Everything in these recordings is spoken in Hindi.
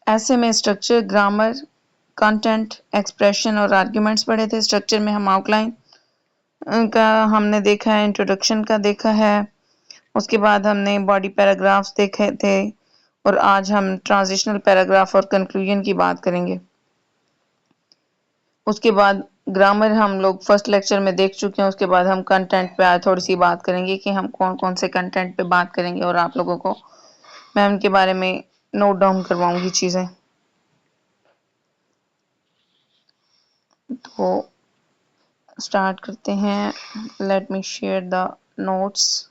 ऐसे में स्ट्रक्चर, ग्रामर, कंटेंट, एक्सप्रेशन और आर्ग्यूमेंट्स पढ़े थे। स्ट्रक्चर में हम आउटलाइन का हमने देखा है, इंट्रोडक्शन का देखा है, उसके बाद हमने बॉडी पैराग्राफ्स देखे थे और आज हम ट्रांजिशनल पैराग्राफ और कंक्लूजन की बात करेंगे। उसके बाद ग्रामर हम लोग फर्स्ट लेक्चर में देख चुके हैं। उसके बाद हम कंटेंट पे आज थोड़ी सी बात करेंगे कि हम कौन कौन से कंटेंट पे बात करेंगे और आप लोगों को मैं उनके बारे में नोट डाउन करवाऊंगी चीज़ें। तो स्टार्ट करते हैं। Let me share the notes.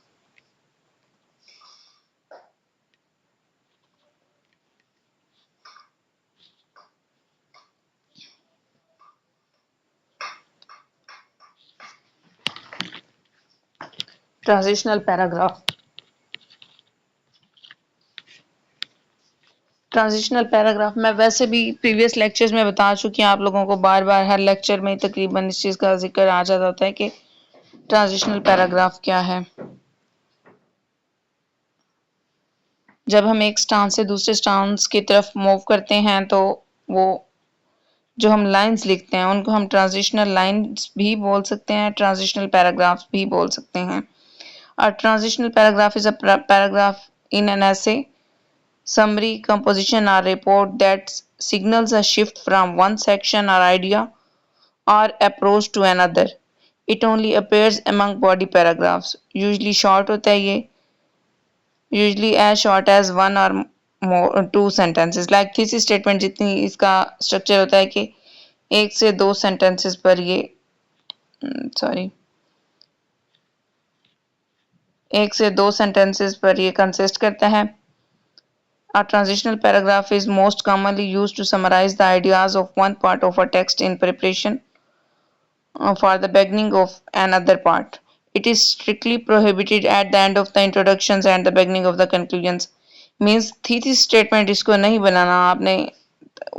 Transitional paragraph. Transitional paragraph मैं वैसे भी प्रीवियस लेक्चर्स में बता चुकी हूँ आप लोगों को, बार बार हर लेक्चर में तकरीबन इस चीज़ का जिक्र आ जाता होता है कि ट्रांजिशनल पैराग्राफ क्या है। जब हम एक स्टांस से दूसरे स्टांस की तरफ मूव करते हैं तो वो जो हम लाइंस लिखते हैं उनको हम ट्रांजिशनल लाइंस भी बोल सकते हैं, ट्रांजिशनल पैराग्राफ भी बोल सकते हैं। A transitional paragraph is a paragraph in an essay, summary, composition, or report that signals a shift from one section or idea or approach to another. It only appears among body paragraphs. Usually short होता है ये, usually as short as one or more two sentences. Like thesis statement जितनी इसका structure होता है कि एक से दो sentences पर ये एक से दो sentences पर ये consist करता है। A transitional paragraph is most commonly used to summarize the ideas of one part of a text in preparation for the beginning of another part. It is strictly prohibited at the end of the introductions and the beginning of the conclusions. Means thesis statement इसको नहीं बनाना आपने।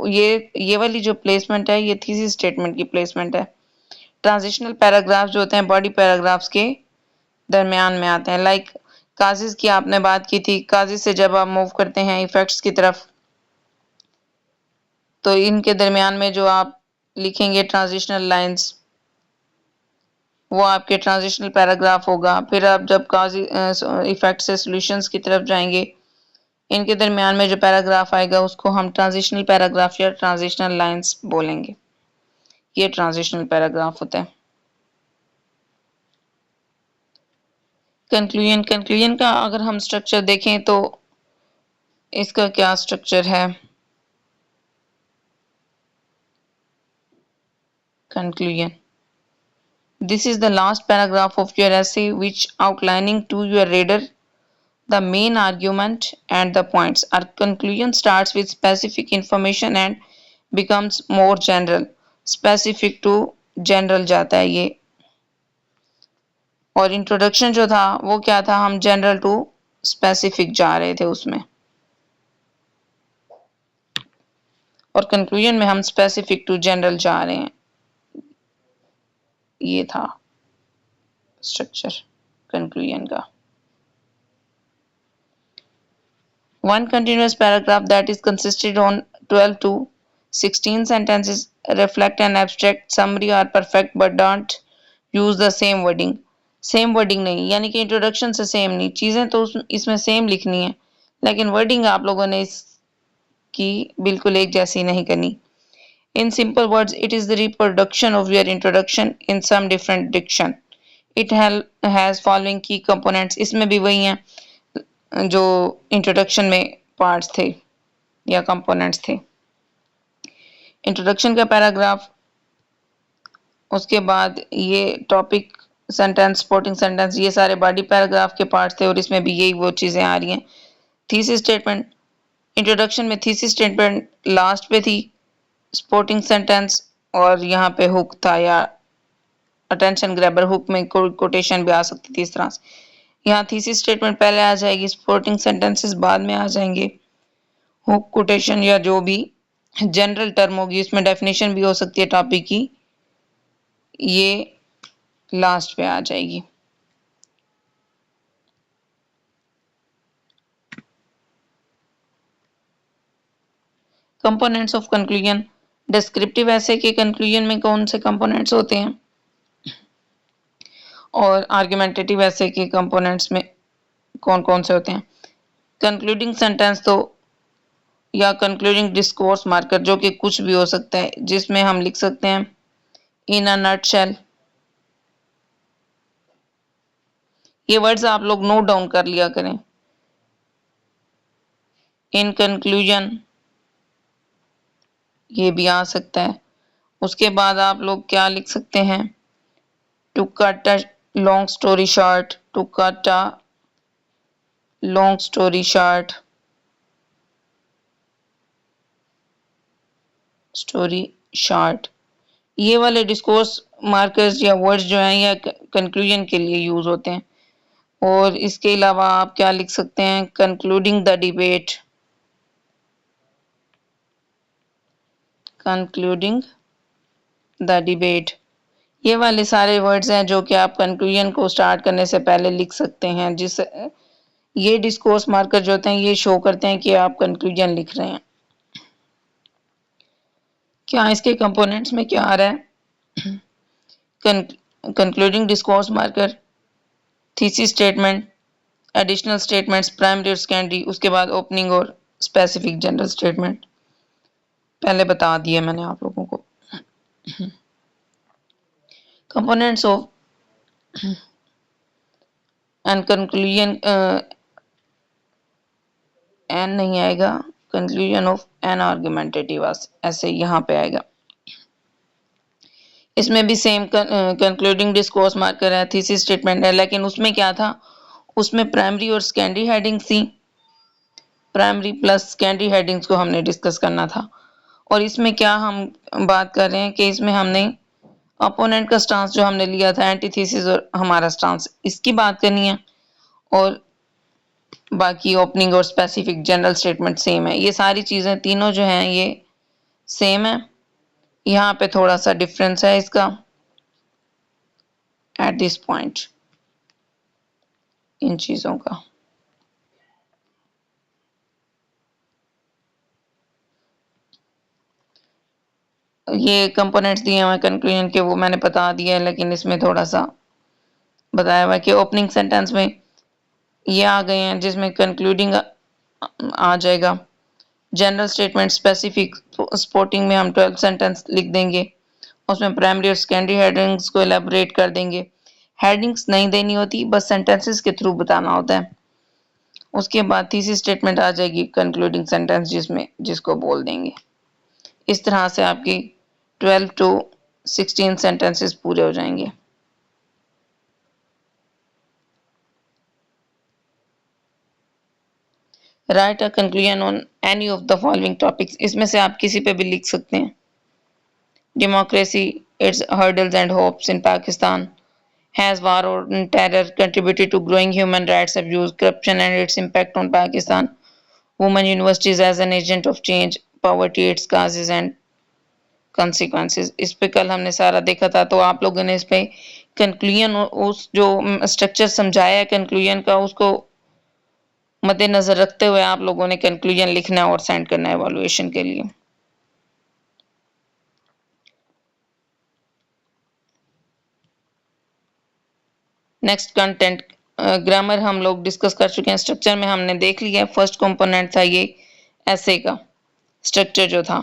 ये वाली जो प्लेसमेंट है ये थीसिस स्टेटमेंट की प्लेसमेंट है। ट्रांजिशनल पैराग्राफ्स जो होते हैं बॉडी पैराग्राफ्स के दरमियान में आते हैं। लाइक काजिज की आपने बात की थी, काजिज से जब आप मूव करते हैं इफेक्ट्स की तरफ तो इनके दरमियान में जो आप लिखेंगे ट्रांजिशनल लाइंस वो आपके ट्रांजिशनल पैराग्राफ होगा। फिर आप जब काजी इफेक्ट से सॉल्यूशंस की तरफ जाएंगे इनके दरमियान में जो पैराग्राफ आएगा उसको हम ट्रांजिशनल पैराग्राफ या ट्रांजिशनल लाइंस बोलेंगे। ये ट्रांजिशनल पैराग्राफ होता है। कंक्लूजन का अगर हम स्ट्रक्चर देखें तो इसका क्या स्ट्रक्चर है। Conclusion, this is the last paragraph of your essay which outlining to your reader the main argument and the points. Our conclusion starts with specific information and becomes more general. Specific to general जाता है ये। और इंट्रोडक्शन जो था वो क्या था, हम जनरल टू स्पेसिफिक जा रहे थे उसमें, और कंक्लूजन में हम स्पेसिफिक टू जनरल जा रहे हैं। ये था स्ट्रक्चर कंक्लूजन का। One continuous paragraph that is consisted on 12 to 16 sentences reflect an abstract summary or perfect but don't use the same wording. Same wording नहीं, यानी कि इंट्रोडक्शन से सेम नहीं, चीज़ें तो इसमें सेम लिखनी है लेकिन वर्डिंग आप लोगों ने इसकी बिल्कुल एक जैसी नहीं करनी। In simple words, it is the reproduction of your introduction in some different diction. It has following key components. इसमें भी वही हैं जो इंट्रोडक्शन में पार्ट्स थे या कंपोनेंट्स थे। इंट्रोडक्शन का पैराग्राफ, उसके बाद ये टॉपिक, सेंटेंस, सपोर्टिंग सेंटेंस, ये सारे बॉडी पैराग्राफ के पार्ट्स थे और इसमें भी यही वो चीज़ें आ रही हैं। थीसिस स्टेटमेंट, इंट्रोडक्शन में थीसिस स्टेटमेंट लास्ट पे थी, सपोर्टिंग सेंटेंस और यहाँ पे हुक था या अटेंशन ग्रैबर, हुक में कोटेशन भी आ सकती थी इस तरह से। यहाँ थीसिस स्टेटमेंट पहले आ जाएगी, सपोर्टिंग सेंटेंसेस बाद में आ जाएंगे, हुक, कोटेशन या जो भी जनरल टर्म होगी इसमें डेफिनेशन भी हो सकती है टॉपिक की, ये लास्ट पे आ जाएगी। कंपोनेंट्स ऑफ कंक्लूजन, डिस्क्रिप्टिव ऐसे के कंक्लूजन में कौन से कंपोनेंट्स होते हैं और आर्गुमेंटेटिव ऐसे के कंपोनेंट्स में कौन कौन से होते हैं। कंक्लूडिंग सेंटेंस तो या कंक्लूडिंग डिस्कोर्स मार्कर जो कि कुछ भी हो सकता है, जिसमें हम लिख सकते हैं इन अ नटशेल। ये वर्ड्स आप लोग नोट डाउन कर लिया करें। इन कंक्लूजन ये भी आ सकता है। उसके बाद आप लोग क्या लिख सकते हैं, to cut a long story short, to cut a long story short, story short. ये वाले डिस्कोर्स मार्कर्स या वर्ड्स जो हैं या कंक्लूजन के लिए यूज होते हैं। और इसके अलावा आप क्या लिख सकते हैं, concluding the debate, concluding the debate. ये वाले सारे वर्ड्स हैं जो कि आप कंक्लूजन को स्टार्ट करने से पहले लिख सकते हैं, जिस ये डिस्कोर्स मार्कर जो होते हैं ये शो करते हैं कि आप कंक्लूजन लिख रहे हैं। क्या इसके कंपोनेंट्स में क्या आ रहा है, concluding discourse marker, thesis statement, additional statements, primary और सेकेंडरी, उसके बाद ओपनिंग और स्पेसिफिक जनरल स्टेटमेंट पहले बता दिए मैंने आप लोगों को। Components of and conclusion, an नहीं आएगा, कंक्लूजन ऑफ एन आर्गुमेंटेटिव ऐसे यहाँ पे आएगा। इसमें भी सेम कंक्लूडिंग डिस्कोर्स मार्कर है, थीसिस स्टेटमेंट है, लेकिन उसमें क्या था, उसमें प्राइमरी और सेकेंडरी हेडिंग्स थी। प्राइमरी प्लस सेकेंडरी हेडिंग्स को हमने डिस्कस करना था। और इसमें क्या हम बात कर रहे हैं कि इसमें हमने अपोनेंट का स्टांस जो हमने लिया था, एंटीथेसिस और हमारा स्टांस, इसकी बात करनी है। और बाकी ओपनिंग और स्पेसिफिक जनरल स्टेटमेंट सेम है। ये सारी चीज़ें तीनों जो हैं ये सेम है। यहाँ पे थोड़ा सा डिफरेंस है इसका एट दिस पॉइंट, इन चीज़ों का। ये कंपोनेंट्स दिए हुए कंक्लूजन के वो मैंने बता दिया है, लेकिन इसमें थोड़ा सा बताया हुआ है कि ओपनिंग सेंटेंस में ये आ गए हैं जिसमें कंक्लूडिंग आ जाएगा। जनरल स्टेटमेंट स्पेसिफिक स्पोर्टिंग में हम 12 सेंटेंस लिख देंगे, उसमें प्राइमरी और सेकेंडरी हेडिंग्स को एलेबोरेट कर देंगे। हेडिंग्स नहीं देनी होती, बस सेंटेंसेस के थ्रू बताना होता है। उसके बाद तीसरी स्टेटमेंट आ जाएगी कंक्लूडिंग सेंटेंस, जिसको बोल देंगे। इस तरह से आपकी 12 टू 16 सेंटेंसेस पूरे हो जाएंगे। Right a conclusion on any of the following topics, इसमें से आप किसी पे भी लिख सकते हैं। Democracy, it's hurdles and hopes in Pakistan, has war on terror contributed to growing human rights abuse, corruption and its impact on Pakistan, women universities as an agent of change, poverty, its causes and consequences। इस पे कल हमने सारा देखा था, तो आप लोगों ने इस पे कंक्लूजन, उस जो स्ट्रक्चर समझाया है कंक्लूजन का, उसको मद्देनजर रखते हुए आप लोगों ने कंक्लूजन लिखना है और सेंड करना है एवोल्यूशन के लिए। नेक्स्ट कंटेंट, ग्रामर हम लोग डिस्कस कर चुके हैं। स्ट्रक्चर में हमने देख लिया है, फर्स्ट कंपोनेंट था ये ऐसे का स्ट्रक्चर जो था।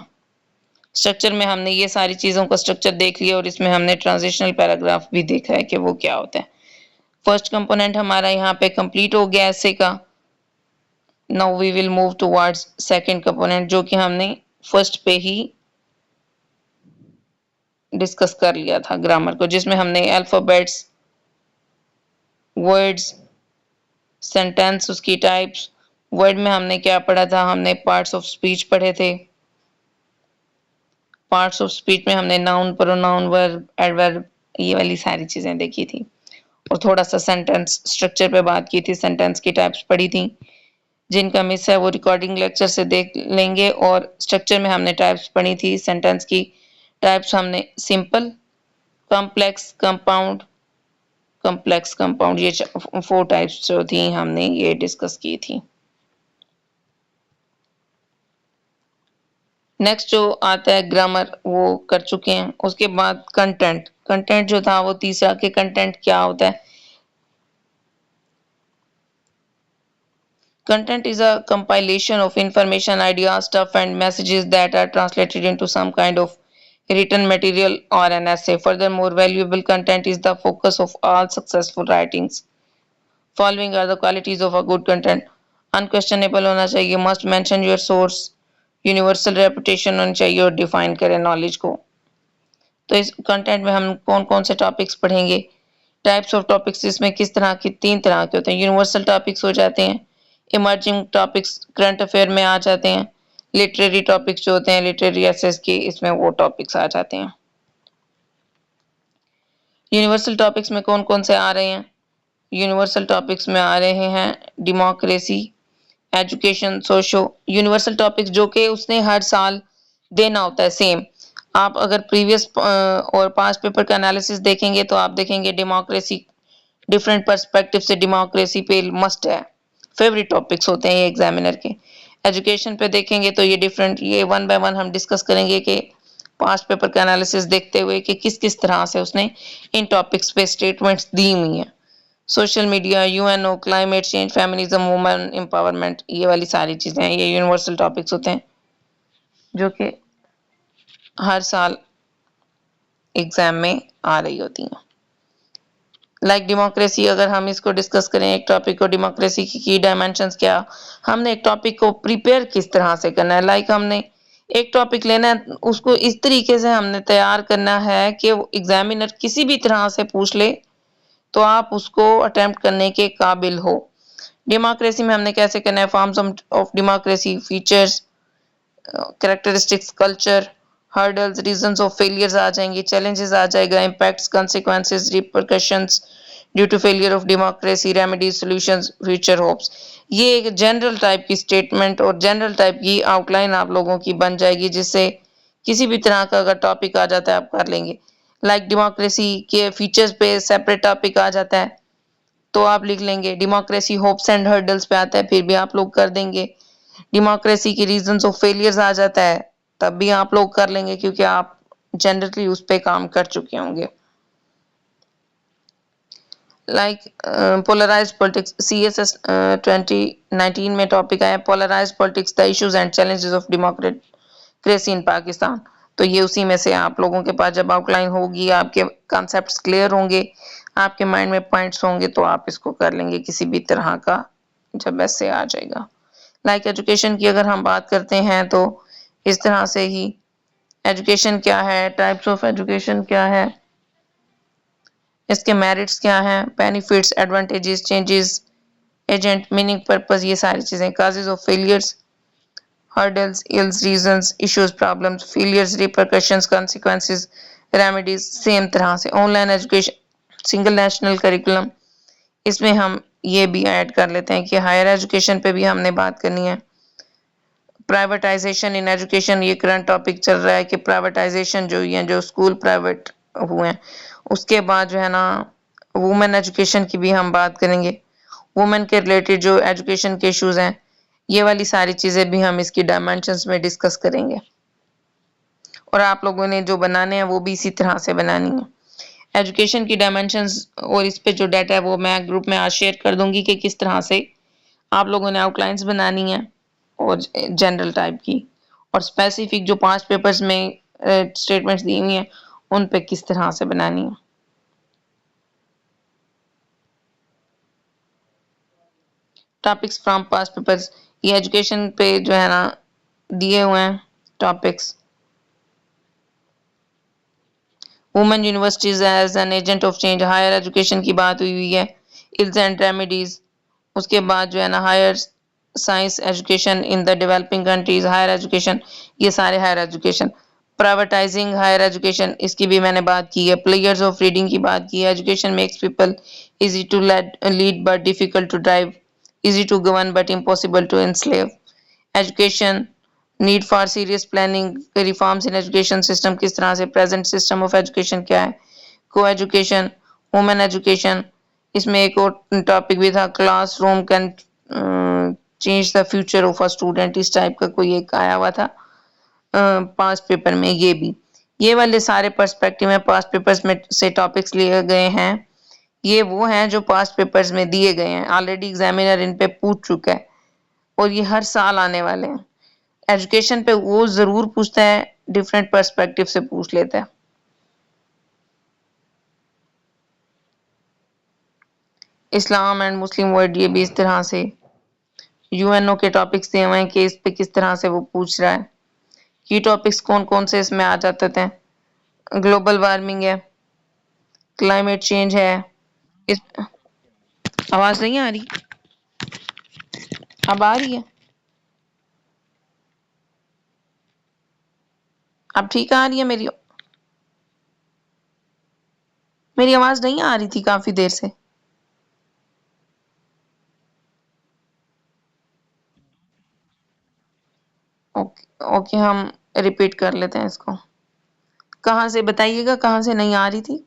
स्ट्रक्चर में हमने ये सारी चीज़ों का स्ट्रक्चर देख लिया और इसमें हमने ट्रांजिशनल पैराग्राफ भी देखा है कि वो क्या होता है। फर्स्ट कंपोनेंट हमारा यहाँ पे कंप्लीट हो गया ऐसे का। Now we will move towards second component, जो कि हमने फर्स्ट पे ही डिस्कस कर लिया था ग्रामर को, जिसमें हमने अल्फाबेट्स, वर्ड्स, सेंटेंस, उसकी टाइप्स। वर्ड में हमने क्या पढ़ा था, हमने पार्ट्स ऑफ स्पीच पढ़े थे। पार्ट्स ऑफ स्पीच में हमने नाउन, प्रोनाउन, वर्ब, एडवर्ब, ये वाली सारी चीजें देखी थी। और थोड़ा सा सेंटेंस स्ट्रक्चर पे बात की थी, सेंटेंस की टाइप्स पढ़ी थी। जिनका मिस है वो रिकॉर्डिंग लेक्चर से देख लेंगे। और स्ट्रक्चर में हमने टाइप्स पढ़ी थी, सेंटेंस की टाइप्स हमने simple, complex, compound, complex, compound, ये 4 टाइप्स जो थी हमने ये डिस्कस की थी। नेक्स्ट जो आता है ग्रामर, वो कर चुके हैं। उसके बाद कंटेंट, कंटेंट जो था वो तीसरा, कि कंटेंट क्या होता है। Content is a compilation of information, ideas, stuff, and messages that are translated into some kind of written material or an essay. Furthermore, valuable content is the focus of all successful writings. Following are the qualities of a good content. Unquestionable होना चाहिए, must mention your source, universal reputation होनी चाहिए और define करें knowledge को। तो इस कंटेंट में हम कौन कौन से टॉपिक्स पढ़ेंगे। टाइप्स ऑफ टॉपिक्स, इसमें किस तरह की, तीन तरह के होते हैं। यूनिवर्सल टॉपिक्स हो जाते हैं, इमर्जिंग टॉपिक्स करंट अफेयर में आ जाते हैं, लिटरेरी टॉपिक्स जो होते हैं लिटरेरी एसेस के, इसमें वो टॉपिक्स आ जाते हैं। यूनिवर्सल टॉपिक्स में कौन कौन से आ रहे हैं। यूनिवर्सल टॉपिक्स में आ रहे हैं democracy, education, socio. Universal topics जो कि उसने हर साल देना होता है सेम। आप अगर प्रीवियस और पास्ट पेपर का एनालिसिस देखेंगे तो आप देखेंगे डेमोक्रेसी डिफरेंट पर्सपेक्टिव से डेमोक्रेसी पे मस्ट है, फेवरेट टॉपिक्स होते हैं ये एग्जामिनर के। एजुकेशन पे देखेंगे तो ये डिफरेंट, ये वन बाय वन हम डिस्कस करेंगे कि पास्ट पेपर का एनालिसिस देखते हुए कि किस किस तरह से उसने इन टॉपिक्स पे स्टेटमेंट्स दी हुई हैं। Social media, UNO, climate change, feminism, women empowerment, ये वाली सारी चीजें हैं, ये यूनिवर्सल टॉपिक्स होते हैं जो कि हर साल एग्जाम में आ रही होती हैं। लाइक डेमोक्रेसी, अगर हम इसको डिस्कस करें एक टॉपिक को, डेमोक्रेसी की डायमेंशंस क्या, हमने एक टॉपिक को प्रिपेयर किस तरह से करना है। लाइक हमने एक टॉपिक लेना है, उसको इस तरीके से हमने तैयार करना है कि एग्जामिनर किसी भी तरह से पूछ ले तो आप उसको अटेम्प्ट करने के काबिल हो। डेमोक्रेसी में हमने कैसे करना है, forms of democracy, features, characteristics, culture, hurdles, reasons of failures आ जाएंगे, चैलेंजेस आ जाएगा, impacts, consequences, repercussions due to failure of democracy, remedies, solutions, future hopes. ये एक जनरल टाइप की स्टेटमेंट और जनरल टाइप की आउटलाइन आप लोगों की बन जाएगी, जिससे किसी भी तरह का अगर टॉपिक आ जाता है आप कर लेंगे। लाइक डेमोक्रेसी के फीचर्स पे सेपरेट टॉपिक आ जाता है तो आप लिख लेंगे, डेमोक्रेसी होप्स एंड हर्डल्स पे आता है फिर भी आप लोग कर देंगे, डेमोक्रेसी के रीजंस ऑफ फेलियर्स आ जाता है तब भी आप लोग कर लेंगे क्योंकि आप जनरली उस पे काम कर चुके होंगे। लाइक पोलराइज्ड पॉलिटिक्स, सीएसएस 2019 में टॉपिक आया polarised politics, the issues and challenges of democracy in Pakistan. तो ये उसी में से आप लोगों के पास जब आउटलाइन होगी, आपके कॉन्सेप्ट्स क्लियर होंगे, आपके माइंड में पॉइंट्स होंगे तो आप इसको कर लेंगे किसी भी तरह का जब ऐसे आ जाएगा। लाइक एजुकेशन की अगर हम बात करते हैं तो इस तरह से ही एजुकेशन क्या है, टाइप्स ऑफ एजुकेशन क्या है, इसके मेरिट्स क्या हैं, benefits, advantages, changes, agent, meaning, purpose, ये सारी चीजें, causes of failures, hurdles, ills, reasons, issues, problems, failures, repercussions, consequences, remedies. Same तरह से online education, single national curriculum, इसमें हम ये भी ऐड कर लेते हैं कि हायर एजुकेशन पे भी हमने बात करनी है। प्राइवेटाइजेशन इन एजुकेशन, ये करंट टॉपिक चल रहा है कि प्राइवेटाइजेशन जो ये जो स्कूल प्राइवेट हुए हैं, उसके बाद जो है ना वुमेन एजुकेशन की भी हम बात करेंगे, वुमेन के रिलेटेड जो एजुकेशन के इश्यूज हैं, ये वाली सारी चीजें भी हम इसकी डायमेंशंस में डिस्कस करेंगे और आप लोगों ने जो बनाने हैं वो भी इसी तरह से बनानी है। एजुकेशन की डायमेंशंस और इस पे जो डाटा है वो मैं ग्रुप में आज शेयर कर दूंगी कि किस तरह से आप लोगों ने आउटलाइंस बनानी है और जनरल टाइप की, और स्पेसिफिक जो 5 पेपर्स में स्टेटमेंट्स दी हुई हैं उन पे किस तरह से बनानी है। टॉपिक्स फ्रॉम पास्ट पेपर्स, ये एजुकेशन पे जो है ना दिए हुए हैं topics. Women universities as an agent of change, higher education की बात हुई है, इल्स एंड रेमेडीज। उसके बाद जो है ना higher science education in the developing countries, higher education, ये सारे higher education. Privatising higher education, इसकी भी मैंने बात की है। प्लेयर्स ऑफ रीडिंग की बात की है। Education makes people easy to lead but difficult to drive, easy to govern but impossible to enslave. Education need for serious planning, reforms in education system, किस तरह से प्रेजेंट सिस्टम ऑफ एजुकेशन क्या है। को एजुकेशन, वुमेन एजुकेशन, इसमें एक और टॉपिक भी था, classroom can change the future of a student, इस टाइप का कोई एक आया हुआ था। पास्ट पेपर में ये वाले सारे पर्सपेक्टिव में पास्ट पेपर्स में से टॉपिक्स लिए गए हैं। ये वो हैं जो पास्ट पेपर्स में दिए गए हैं, ऑलरेडी एग्जामिनर इन पे पूछ चुका है और ये हर साल आने वाले हैं। एजुकेशन पे वो जरूर पूछता है, डिफरेंट पर्सपेक्टिव से पूछ लेता है। इस्लाम एंड मुस्लिम वर्ल्ड, ये भी इस तरह से यूएनओ के टॉपिक्स दिए हुए हैं कि इस पे किस तरह से वो पूछ रहा है। की टॉपिक्स कौन कौन से इसमें आ जाते थे? ग्लोबल वार्मिंग है, क्लाइमेट चेंज है। इस आवाज नहीं आ रही? अब आ रही है? अब ठीक आ रही है मेरी आवाज नहीं आ रही थी काफी देर से। ओके ओके, हम रिपीट कर लेते हैं इसको। कहाँ से बताइएगा, कहाँ से नहीं आ रही थी?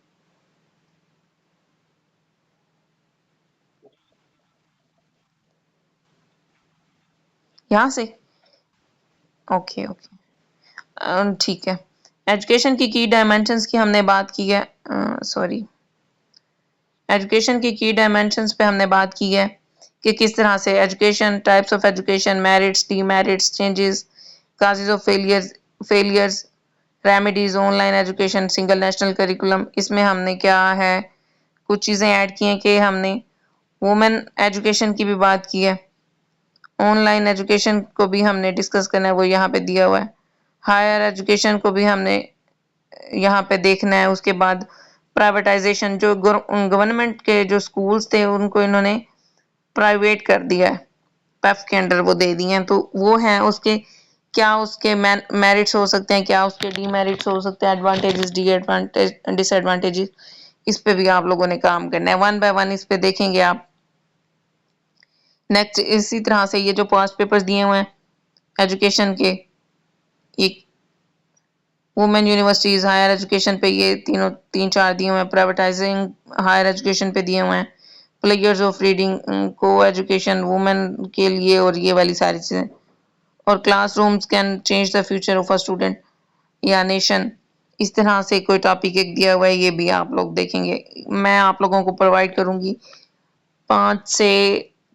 यहाँ से? ओके ओके, ठीक है। एजुकेशन की डायमेंशंस की हमने बात की है। सॉरी, एजुकेशन की डायमेंशंस पे हमने बात की है कि किस तरह से education, types of education, merits, demerits, changes, causes of failures, remedies, online education, single national curriculum. इसमें हमने क्या है, कुछ चीज़ें ऐड की हैं कि हमने वुमेन एजुकेशन की भी बात की है। ऑनलाइन एजुकेशन को भी हमने डिस्कस करना है, वो यहाँ पे दिया हुआ है। हायर एजुकेशन को भी हमने यहाँ पे देखना है। उसके बाद प्राइवेटाइजेशन, जो गवर्नमेंट के जो स्कूल्स थे उनको इन्होंने प्राइवेट कर दिया है, पेफ के अंडर वो दे दिए हैं, तो वो है उसके क्या, उसके मेरिट्स हो सकते हैं, क्या उसके डीमेरिट्स हो सकते हैं, एडवांटेजेस, डिसएडवांटेजेस। इस पे भी आप लोगों ने काम करना है, वन बाय वन इस पे देखेंगे आप। नेक्स्ट, इसी तरह से ये जो पास्ट पेपर्स दिए हुए हैं एजुकेशन के, ये वुमेन यूनिवर्सिटीज, हायर एजुकेशन पे ये तीन चार दिए हुए हैं। प्राइवेटाइजिंग हायर एजुकेशन पे दिए हुए हैं। प्लेयर्स ऑफ रीडिंग, को एजुकेशन वुमेन के लिए, और ये वाली सारी चीजें। और classrooms can change the future of a student या नेशन। इस तरह से कोई टॉपिक एक दिया हुआ है, ये भी आप लोग देखेंगे। मैं आप लोगों को प्रोवाइड करूंगी 5 से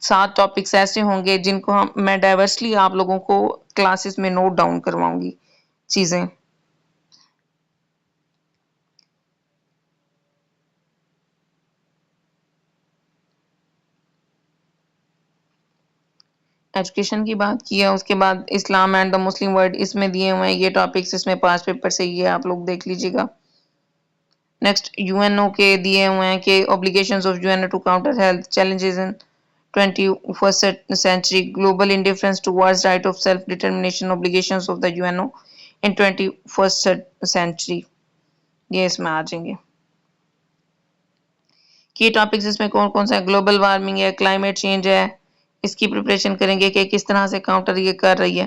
7 टॉपिक्स ऐसे होंगे जिनको हम मैं डाइवर्सली आप लोगों को क्लासेस में नोट डाउन करवाऊंगी चीजें। एजुकेशन की बात की है, उसके बाद इस्लाम एंड द मुस्लिम वर्ल्ड, इसमें दिए हुए हैं ये टॉपिक्स, इसमें पांच पेपर से ये आप लोग देख लीजिएगा। नेक्स्ट, यूएनओ के दिए हुए हैं कि obligations of UNO to counter health challenges in 21st century, global indifference towards right of self determination, obligations of the UNO in 21st century, ये इसमें आ जाएंगे। की टॉपिक्स इसमें कौन कौन सा है? ग्लोबल वार्मिंग है, क्लाइमेट चेंज है, इसकी प्रिपरेशन करेंगे कि किस तरह से काउंटर ये कर रही है।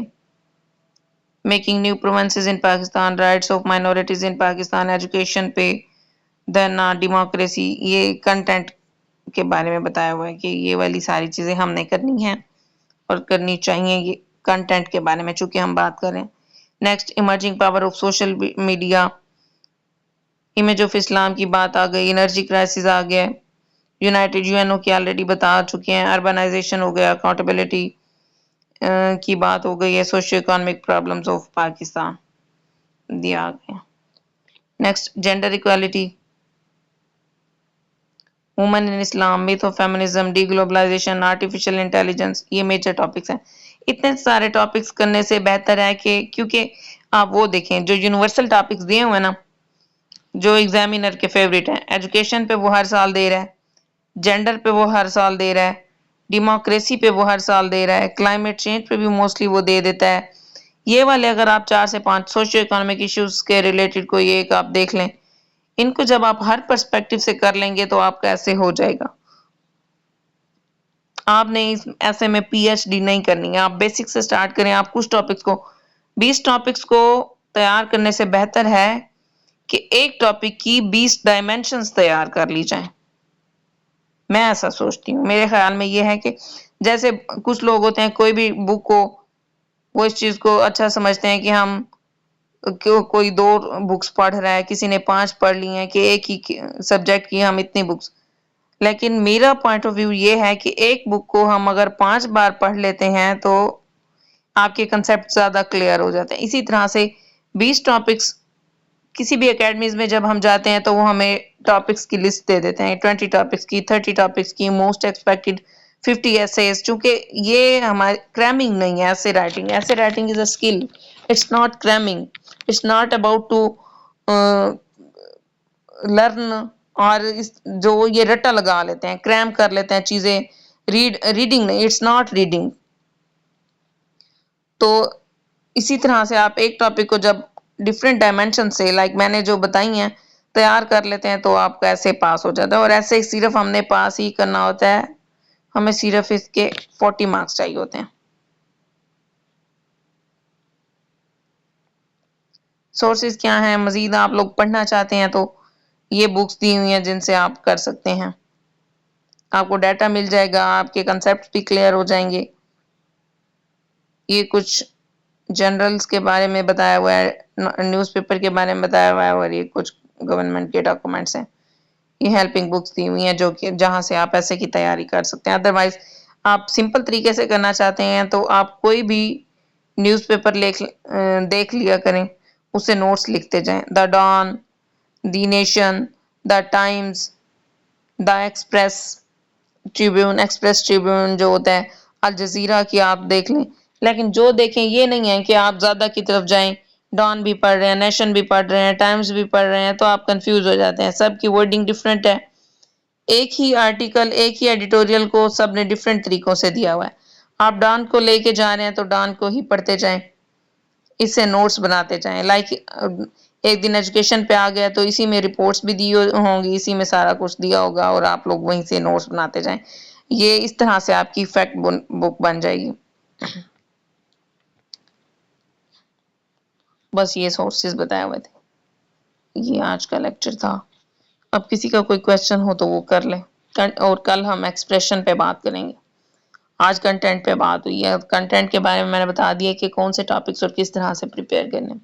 Making new provinces in Pakistan, rights of minorities in Pakistan, education पे, देन डेमोक्रेसी, ये कंटेंट के बारे में बताया हुआ है कि ये वाली सारी चीजें हमने करनी है और करनी चाहिए, ये कंटेंट के बारे में चूंकि हम बात करें। Next, emerging power of social media, image of Islam की बात आ गई, एनर्जी क्राइसिस आ गया, यूनाइटेड यूएनओ की ऑलरेडी बता चुके हैं, अर्बनाइजेशन हो गया, अकाउंटेबिलिटी की बात हो गई है, socio economic problems of Pakistan दिया आ गया। Next, gender equality, women in Islam, myth of feminism, deglobalisation, artificial intelligence, ये मेजर टॉपिक्स हैं। इतने सारे टॉपिक्स करने से बेहतर है कि, क्योंकि आप वो देखें जो यूनिवर्सल टॉपिक्स दिए हुए हैं ना, जो एग्जामिनर के फेवरेट हैं, एजुकेशन पे वो हर साल दे रहा है, जेंडर पे वो हर साल दे रहा है, डेमोक्रेसी पे वो हर साल दे रहा है, क्लाइमेट चेंज पे भी मोस्टली वो दे देता है। ये वाले अगर आप 4 से 5 सोशियो इकोनॉमिक इश्यूज के रिलेटेड कोई एक आप देख लें, इनको जब आप हर पर्सपेक्टिव से कर लेंगे तो आपका ऐसे हो जाएगा। आपने इस ऐसे में पीएचडी नहीं करनी है, आप बेसिक से स्टार्ट करें। आप कुछ टॉपिक्स को, 20 टॉपिक्स को तैयार करने से बेहतर है कि एक टॉपिक की 20 डायमेंशंस तैयार कर ली जाएं। मैं ऐसा सोचती हूँ, मेरे ख्याल में ये है कि जैसे कुछ लोग होते हैं, कोई भी बुक को वो इस चीज को अच्छा समझते हैं कि हम क्यों कोई 2 बुक्स पढ़ रहा है, किसी ने 5 पढ़ ली हैं कि एक ही सब्जेक्ट की हम इतनी बुक्स। लेकिन मेरा पॉइंट ऑफ व्यू ये है कि एक बुक को हम अगर 5 बार पढ़ लेते हैं तो आपके कंसेप्ट ज़्यादा क्लियर हो जाते हैं। इसी तरह से 20 टॉपिक्स किसी भी एकेडमीज़ में जब हम जाते हैं तो वो हमें टॉपिक्स की लिस्ट दे देते हैं, 20 टॉपिक्स की, 30 टॉपिक्स की, मोस्ट एक्सपेक्टेड 50 एसेज। चूँकि ये हमारी क्रैमिंग नहीं है essay writing. Essay writing is a skill, it's not cramming, it's not about to learn. और इस जो ये रट्टा लगा लेते हैं, क्रैम कर लेते हैं चीज़ें, रीडिंग नहीं, इट्स नॉट रीडिंग। तो इसी तरह से आप एक टॉपिक को जब डिफरेंट डायमेंशन से लाइक मैंने जो बताई हैं तैयार कर लेते हैं तो आपका ऐसे पास हो जाता है। और ऐसे सिर्फ हमने पास ही करना होता है, हमें सिर्फ इसके 40 मार्क्स चाहिए होते हैं। सोर्सेज क्या हैं, मजीद आप लोग पढ़ना चाहते हैं तो ये बुक्स दी हुई हैं जिनसे आप कर सकते हैं। आपको डाटा मिल जाएगा, आपके कंसेप्ट भी क्लियर हो जाएंगे। ये कुछ जनरल्स के बारे में बताया हुआ है, न्यूज़पेपर के बारे में बताया हुआ है, और ये कुछ गवर्नमेंट के डॉक्यूमेंट्स हैं। ये हेल्पिंग बुक्स दी हुई हैं जो कि जहाँ से आप ऐसे की तैयारी कर सकते हैं। अदरवाइज आप सिंपल तरीके से करना चाहते हैं तो आप कोई भी न्यूज़पेपर देख लिया करें, उससे नोट्स लिखते जाएं। The Dawn, the Nation, the Times, the Express Tribune जो होता है, अल जजीरा की आप देख लें। लेकिन जो देखें ये नहीं है कि आप ज़्यादा की तरफ जाएं, डॉन भी पढ़ रहे हैं, नेशन भी पढ़ रहे हैं, टाइम्स भी पढ़ रहे हैं, तो आप कंफ्यूज हो जाते हैं। सबकी वर्डिंग डिफरेंट है। एक ही आर्टिकल, एक ही एडिटोरियल को सब ने डिफरेंट तरीकों से दिया हुआ है। आप डॉन को लेके जा रहे हैं तो डॉन को ही पढ़ते जाएं, इससे नोट्स बनाते जाएं। लाइक एक दिन एजुकेशन पे आ गया तो इसी में रिपोर्ट्स भी दी होंगी, इसी में सारा कुछ दिया होगा और आप लोग वहीं से नोट्स बनाते जाएं। ये इस तरह से आपकी फैक्ट बुक बन जाएगी। बस ये सोर्सेज बताए हुए थे। ये आज का लेक्चर था। अब किसी का कोई क्वेश्चन हो तो वो कर ले, और कल हम एक्सप्रेशन पे बात करेंगे। आज कंटेंट पे बात हुई है। कंटेंट के बारे में मैंने बता दिया कि कौन से टॉपिक्स और किस तरह से प्रिपेयर करने।